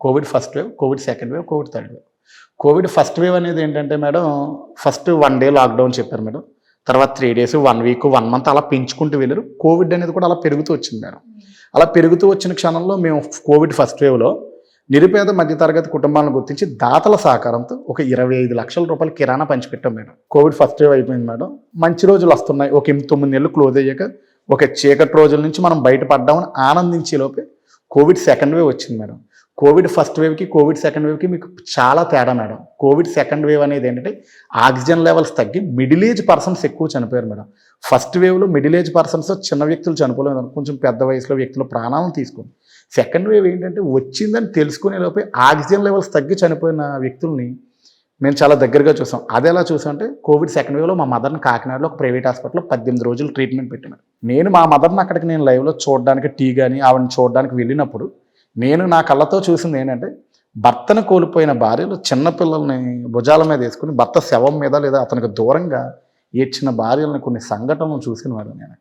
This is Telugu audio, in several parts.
Covid first wave, Covid second wave, Covid third wave. Covid first wave అనేది ఏంటంటే మేడం, ఫస్ట్ 1 డే లాక్‌డౌన్ చెప్పారు మేడం. తర్వాత 3 డేస్, 1 వీక్, 1 మంత్ అలా పెంచుకుంటూ వెళ్లారు. కోవిడ్ అనేది కూడా అలా పెరుగుతూ వచ్చింది మేడం. అలా పెరుగుతూ వచ్చిన క్షణంలో మేము కోవిడ్ ఫస్ట్ వేవ్‌లో నిరుపేద మధ్యతరగతి కుటుంబాలను గుర్తించి దాతల సహకారంతో ఒక 25,00,000 రూపాయల కిరాణా పంచిపెట్టాం మేడం. కోవిడ్ ఫస్ట్ వేవ్ అయిపోయింది మేడం. మంచి రోజులు వస్తున్నాయి. ఒక 9 నెలలు క్లోజ్ అయ్యాక ఒక చీకటి రోజుల నుంచి మనం బయటపడ్డామని ఆనందించే లోపే కోవిడ్ సెకండ్ వేవ్ వచ్చింది మేడం. కోవిడ్ ఫస్ట్ వేవ్‌కి, కోవిడ్ సెకండ్ వేవ్‌కి మీకు చాలా తేడా మేడం. కోవిడ్ సెకండ్ వేవ్ అనేది ఏంటంటే ఆక్సిజన్ లెవెల్స్ తగ్గి మిడిల్ ఏజ్ పర్సన్స్ ఎక్కువ చనిపోయారు మేడం. ఫస్ట్ వేవ్‌లో మిడిల్ ఏజ్ పర్సన్స్ చిన్న వ్యక్తులు చనిపోలేదు. కొంచెం పెద్ద వయసులో వ్యక్తులు ప్రాణాలను తీసుకుంది. సెకండ్ వేవ్ ఏంటంటే వచ్చిందని తెలుసుకునే లోపే ఆక్సిజన్ లెవెల్స్ తగ్గి చనిపోయిన వ్యక్తుల్ని మేము చాలా దగ్గరగా చూసాం. అది ఎలా చూసామంటే కోవిడ్ సెకండ్ వేవ్‌లో మా మదర్‌ని కాకినాడలో ఒక ప్రైవేట్ హాస్పిటల్‌లో 18 రోజులు ట్రీట్మెంట్ పెట్టాను. నేను మా మదర్‌ని అక్కడికి నేను లైవ్‌లో చూడడానికి టీ గాని ఆవిడని చూడడానికి వెళ్ళినప్పుడు నేను నా కళ్ళతో చూసింది ఏంటంటే భర్తను కోల్పోయిన భార్యలు చిన్న పిల్లల్ని భుజాల మీద వేసుకుని భర్త శవం మీద లేదా అతనికి దూరంగా ఏడ్చిన భార్యలను కొన్ని సంఘటనలు చూసిన వాడు నేను.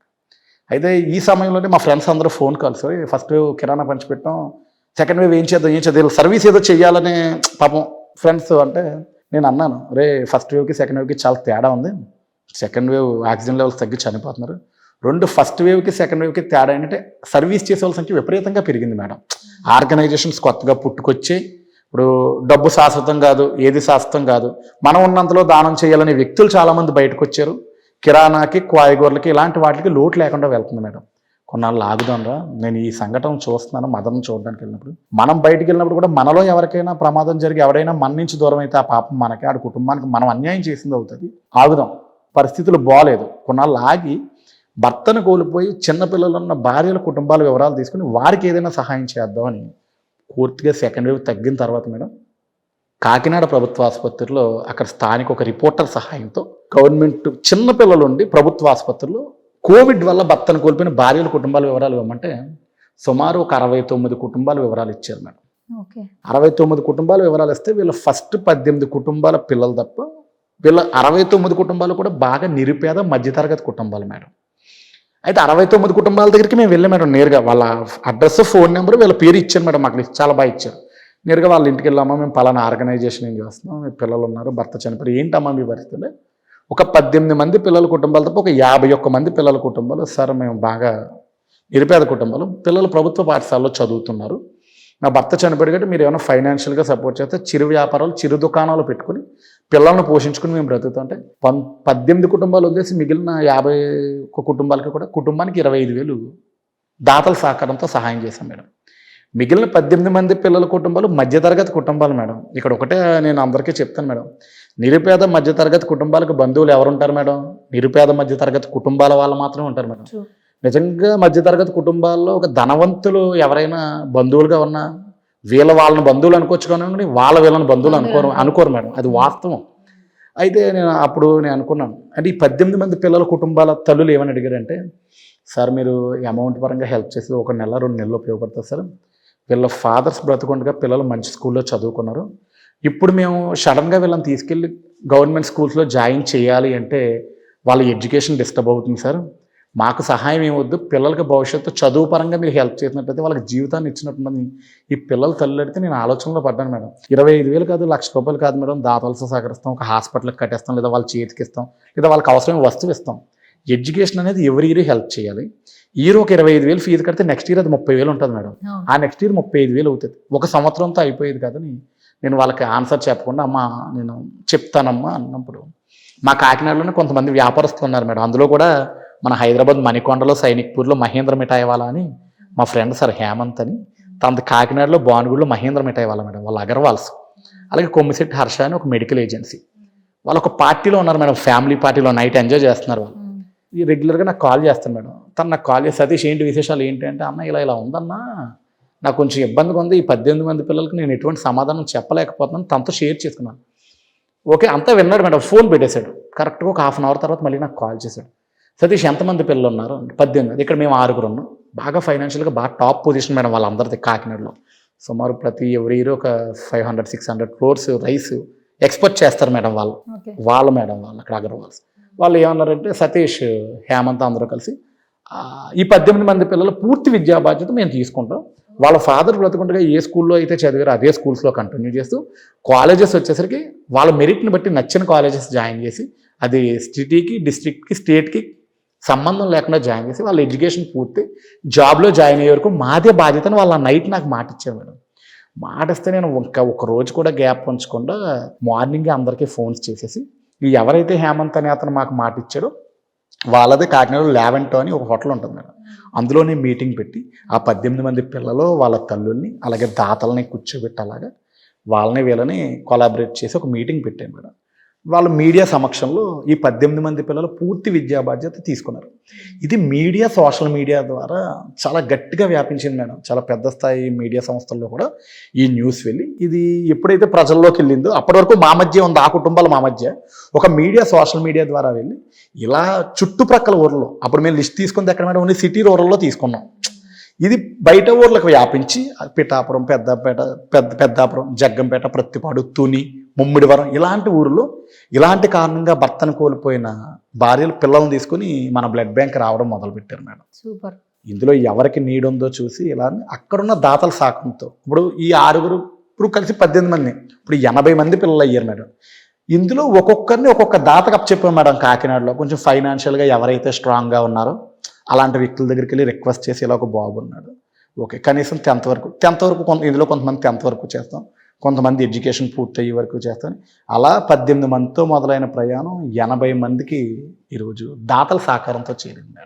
అయితే ఈ సమయంలోనే మా ఫ్రెండ్స్ అందరూ ఫోన్ కాల్స్, ఫస్ట్ వేవ్ కిరాణా పంచిపెట్టాం, సెకండ్ వేవ్ ఏం చేద్దాం సర్వీస్ ఏదో చెయ్యాలని పాపం ఫ్రెండ్స్ అంటే నేను అన్నాను, ఫస్ట్ వేవ్కి సెకండ్ వేవ్కి చాలా తేడా ఉంది. సెకండ్ వేవ్ ఆక్సిజన్ లెవెల్స్ తగ్గి చనిపోతున్నారు. ఫస్ట్ వేవ్కి సెకండ్ వేవ్కి తేడా ఏంటంటే సర్వీస్ చేసే వాళ్ళ సంఖ్య విపరీతంగా పెరిగింది మేడం. ఆర్గనైజేషన్స్ కొత్తగా పుట్టుకొచ్చి ఇప్పుడు డబ్బు శాశ్వతం కాదు, ఏది శాశ్వతం కాదు, మనం ఉన్నంతలో దానం చేయాలనే వ్యక్తులు చాలామంది బయటకు వచ్చారు. కిరాణాకి, కాయగూరలకి ఇలాంటి వాటికి లోటు లేకుండా వెళ్తుంది మేడం. కొన్నాళ్ళు ఆగుదాంరా, నేను ఈ సంఘటన చూస్తున్నాను మదర్ని చూడడానికి వెళ్ళినప్పుడు. మనం బయటికి వెళ్ళినప్పుడు కూడా మనలో ఎవరికైనా ప్రమాదం జరిగి ఎవరైనా మన నుంచి దూరం అయితే ఆ పాపం మనకి, ఆడ కుటుంబానికి మనం అన్యాయం చేసింది అవుతుంది. ఆగుదాం, పరిస్థితులు బాగలేదు. కొన్నాళ్ళు ఆగి భర్తను కోల్పోయి చిన్నపిల్లలున్న భార్యల కుటుంబాల వివరాలు తీసుకుని వారికి ఏదైనా సహాయం చేద్దామని పూర్తిగా సెకండ్ వేవ్ తగ్గిన తర్వాత మేడం కాకినాడ ప్రభుత్వ ఆసుపత్రిలో అక్కడ స్థానిక ఒక రిపోర్టర్ సహాయంతో గవర్నమెంట్ చిన్నపిల్లలు ఉండి ప్రభుత్వ ఆసుపత్రిలో కోవిడ్ వల్ల భర్తను కోల్పోయిన భార్యల కుటుంబాల వివరాలు ఇవ్వమంటే సుమారు ఒక 69 కుటుంబాల వివరాలు ఇచ్చారు మేడం. 69 కుటుంబాల వివరాలు ఇస్తే వీళ్ళ ఫస్ట్ 18 కుటుంబాల పిల్లలు తప్ప వీళ్ళ 69 కుటుంబాలు కూడా బాగా నిరుపేద మధ్యతరగతి కుటుంబాలు మేడం. అయితే 69 కుటుంబాల దగ్గరికి మేము వెళ్ళాం మేడం. నేరుగా వాళ్ళ అడ్రస్, ఫోన్ నెంబర్, వీళ్ళ పేరు ఇచ్చాను మేడం. మాకు చాలా బాగా ఇచ్చారు. నేరుగా వాళ్ళ ఇంటికి వెళ్ళామా, మేము పలానా ఆర్గనైజేషన్ ఏం చేస్తున్నాం, మీ పిల్లలు ఉన్నారు, భర్త చనిపోయి ఏంటమ్మా మీ పరిస్థితులు. ఒక 18 మంది పిల్లల కుటుంబాలు తప్ప ఒక 51 మంది పిల్లల కుటుంబాలు, సార్ మేము బాగా నిరుపేద కుటుంబాలు, పిల్లలు ప్రభుత్వ పాఠశాలలో చదువుతున్నారు, నా భర్త చనిపోయాడు కాబట్టి మీరు ఏమైనా ఫైనాన్షియల్గా సపోర్ట్ చేస్తే చిరు వ్యాపారాలు, చిరు దుకాణాలు పెట్టుకుని పిల్లలను పోషించుకుని మేము బ్రతుకుతుంటే 18 కుటుంబాలు వదిలేసి మిగిలిన 51 కుటుంబాలకి కూడా కుటుంబానికి 25,000 దాతల సహకారంతో సహాయం చేశాం మేడం. మిగిలిన 18 మంది పిల్లల కుటుంబాలు మధ్యతరగతి కుటుంబాలు మేడం. ఇక్కడ ఒకటే నేను అందరికీ చెప్తాను మేడం, నిరుపేద మధ్యతరగతి కుటుంబాలకు బంధువులు ఎవరుంటారు మేడం? నిరుపేద మధ్యతరగతి కుటుంబాల వాళ్ళు మాత్రమే ఉంటారు మేడం. నిజంగా మధ్యతరగతి కుటుంబాల్లో ఒక ధనవంతులు ఎవరైనా బంధువులుగా ఉన్నా వాళ్ళని బంధువులు అనుకోవచ్చు కానీ వీళ్ళని బంధువులు అనుకోరు మేడం. అది వాస్తవం. అయితే నేను అనుకున్నాను, అంటే ఈ 18 మంది పిల్లల కుటుంబాల తల్లులు ఏమని అడిగారంటే, సార్ మీరు అమౌంట్ పరంగా హెల్ప్ చేసి 1 నెల 2 నెలలు ఉపయోగపడుతుంది సార్, వీళ్ళ ఫాదర్స్ బ్రతుకుండగా పిల్లలు మంచి స్కూల్లో చదువుకున్నారు, ఇప్పుడు మేము సడన్గా వీళ్ళని తీసుకెళ్ళి గవర్నమెంట్ స్కూల్స్లో జాయిన్ చేయాలి అంటే వాళ్ళ ఎడ్యుకేషన్ డిస్టర్బ్ అవుతుంది సార్, మాకు సహాయం ఏమొద్దు, పిల్లలకి భవిష్యత్తు చదువు పరంగా మీరు హెల్ప్ చేసినట్లయితే వాళ్ళకి జీవితాన్ని ఇచ్చినట్టుందని ఈ పిల్లలు తల్లి అడిగితే నేను ఆలోచనలో పడ్డాను మేడం. 25,000 కాదు, ₹1,00,000 కాదు మేడం, దాతలతో సహకరిస్తాం, ఒక హాస్పిటల్కి కట్టేస్తాం, లేదా వాళ్ళ చేతికి ఇస్తాం, లేదా వాళ్ళకి అవసరమైన వస్తువు ఇస్తాం. ఎడ్యుకేషన్ అనేది ఎవరి ఇయర్ హెల్ప్ చేయాలి. ఇయర్ ఒక 25,000 ఫీజు కడితే నెక్స్ట్ ఇయర్ అది 30,000 ఉంటుంది మేడం. ఆ నెక్స్ట్ ఇయర్ 35,000 అవుతుంది. ఒక సంవత్సరంతో అయిపోయేది కదని నేను వాళ్ళకి ఆన్సర్ చెప్పకుండా అమ్మా నేను చెప్తానమ్మా అన్నప్పుడు మా కాకినాడలోనే కొంతమంది వ్యాపారస్తులు ఉన్నారు మేడం. అందులో కూడా మన హైదరాబాద్ మణికొండలో సైనిక్పూర్లో మహేంద్ర మిఠాయి వాళ్ళ అని మా ఫ్రెండ్ సార్ హేమంత్ అని, తనది కాకినాడలో బాన్గూడలో మహేంద్ర మిఠాయి వాళ్ళ మేడం, వాళ్ళ అగర్వాల్స్. అలాగే కొమ్మిశెట్టి హర్ష అని ఒక మెడికల్ ఏజెన్సీ, వాళ్ళు ఒక పార్టీలో ఉన్నారు మేడం, ఫ్యామిలీ పార్టీలో నైట్ ఎంజాయ్ చేస్తున్నారు వాళ్ళు. ఈ రెగ్యులర్గా నాకు కాల్ చేస్తాను మేడం. తను నాకు కాల్ చేసి సతీష్ ఏంటి విశేషాలు ఏంటి అంటే, అన్న ఇలా ఉందన్నా, నాకు కొంచెం ఇబ్బందిగా ఉంది, ఈ 18 మంది పిల్లలకి నేను ఎటువంటి సమాధానం చెప్పలేకపోతున్నాను, తనతో షేర్ చేసుకున్నాను. ఓకే అంతా విన్నాడు మేడం, ఫోన్ పెట్టేశాడు. కరెక్ట్గా ఒక 1/2 అవర్ తర్వాత మళ్ళీ నాకు కాల్ చేశాడు, సతీష్ ఎంతమంది పిల్లలు ఉన్నారు? 18. ఇక్కడ మేము 6 ఉన్నాం, బాగా ఫైనాన్షియల్గా బాగా టాప్ పొజిషన్ మేడం వాళ్ళందరిది కాకినాడలో. సుమారు ప్రతి ఎవ్రీ ఇయర్ ఒక 500-600 crores రైస్ ఎక్స్పోర్ట్ చేస్తారు మేడం వాళ్ళు మేడం వాళ్ళు అక్కడ అగర్వాల్స్. వాళ్ళు ఏమన్నారంటే, సతీష్, హేమంత్ అందరూ కలిసి ఈ 18 మంది పిల్లలు పూర్తి విద్యా బాధ్యత మేము తీసుకుంటాం, వాళ్ళ ఫాదర్ బ్రతుకుండగా ఏ స్కూల్లో అయితే చదివారో అదే స్కూల్స్లో కంటిన్యూ చేస్తూ కాలేజెస్ వచ్చేసరికి వాళ్ళ మెరిట్ని బట్టి నచ్చిన కాలేజెస్ జాయిన్ చేసి అది సిటీకి డిస్ట్రిక్ట్కి స్టేట్కి సంబంధం లేకుండా జాయిన్ చేసి వాళ్ళ ఎడ్యుకేషన్ పూర్తి జాబ్లో జాయిన్ అయ్యే వరకు మాదే బాధ్యతని వాళ్ళ నైట్ నాకు మాట ఇచ్చారు మేడం. మాట ఇస్తే నేను ఇంకా ఒక రోజు కూడా గ్యాప్ ఉంచకుండా మార్నింగే అందరికీ ఫోన్స్ చేసేసి ఎవరైతే హేమంత్ అనే అతను మాకు మాట ఇచ్చాడో వాళ్ళదే కాకినాడలో లావెంటో అని ఒక హోటల్ ఉంటుంది మేడం. అందులోనే మీటింగ్ పెట్టి ఆ 18 మంది పిల్లలు వాళ్ళ తల్లుల్ని అలాగే దాతల్ని కూర్చోబెట్టి అలాగా వాళ్ళని వీళ్ళని కొలాబరేట్ చేసి ఒక మీటింగ్ పెట్టాను మేడం. వాళ్ళు మీడియా సమక్షంలో ఈ 18 మంది పిల్లలు పూర్తి విద్యా బాధ్యత తీసుకున్నారు. ఇది మీడియా సోషల్ మీడియా ద్వారా చాలా గట్టిగా వ్యాపించింది మేడం. చాలా పెద్ద స్థాయి మీడియా సంస్థల్లో కూడా ఈ న్యూస్ వెళ్ళి ఇది ఎప్పుడైతే ప్రజల్లోకి వెళ్ళిందో అప్పటి వరకు మా మధ్య ఉంది, ఆ కుటుంబాలు మా మధ్య. ఒక మీడియా సోషల్ మీడియా ద్వారా వెళ్ళి ఇలా చుట్టుప్రక్కల ఊర్లో అప్పుడు మేము లిస్ట్ తీసుకుంది ఎక్కడ మేడం, ఓన్లీ సిటీ రూరల్లో తీసుకున్నాం. ఇది బయట ఊర్లకు వ్యాపించి పిఠాపురం, పెద్దాపురం, జగ్గంపేట, ప్రత్తిపాడు, తుని, ముమ్మిడివరం ఇలాంటి ఊర్లో ఇలాంటి కారణంగా భర్తను కోల్పోయిన భార్యలు పిల్లల్ని తీసుకుని మన బ్లడ్ బ్యాంక్ రావడం మొదలుపెట్టారు మేడం. సూపర్. ఇందులో ఎవరికి నీడ్ ఉందో చూసి ఇలా అక్కడున్న దాతల సాకంతో ఇప్పుడు ఈ 6గురు ఇప్పుడు కలిసి 18 మంది, ఇప్పుడు 80 మంది పిల్లలు అయ్యారు మేడం. ఇందులో ఒక్కొక్కరిని ఒక్కొక్క దాతకు అప్పచెప్పాం మేడం. కాకినాడలో కొంచెం ఫైనాన్షియల్గా ఎవరైతే స్ట్రాంగ్గా ఉన్నారో అలాంటి వ్యక్తుల దగ్గరికి వెళ్ళి రిక్వెస్ట్ చేసి ఇలా ఒక బాబు ఉన్నాడు, ఓకే కనీసం 10th వరకు ఇందులో కొంతమంది 10th వరకు చేస్తాం, కొంతమంది ఎడ్యుకేషన్ పూర్తయ్యే వరకు చేస్తాను. అలా 18 మందితో మొదలైన ప్రయాణం 80 మందికి ఈరోజు దాతల సహకారంతో చేరింది మేడం.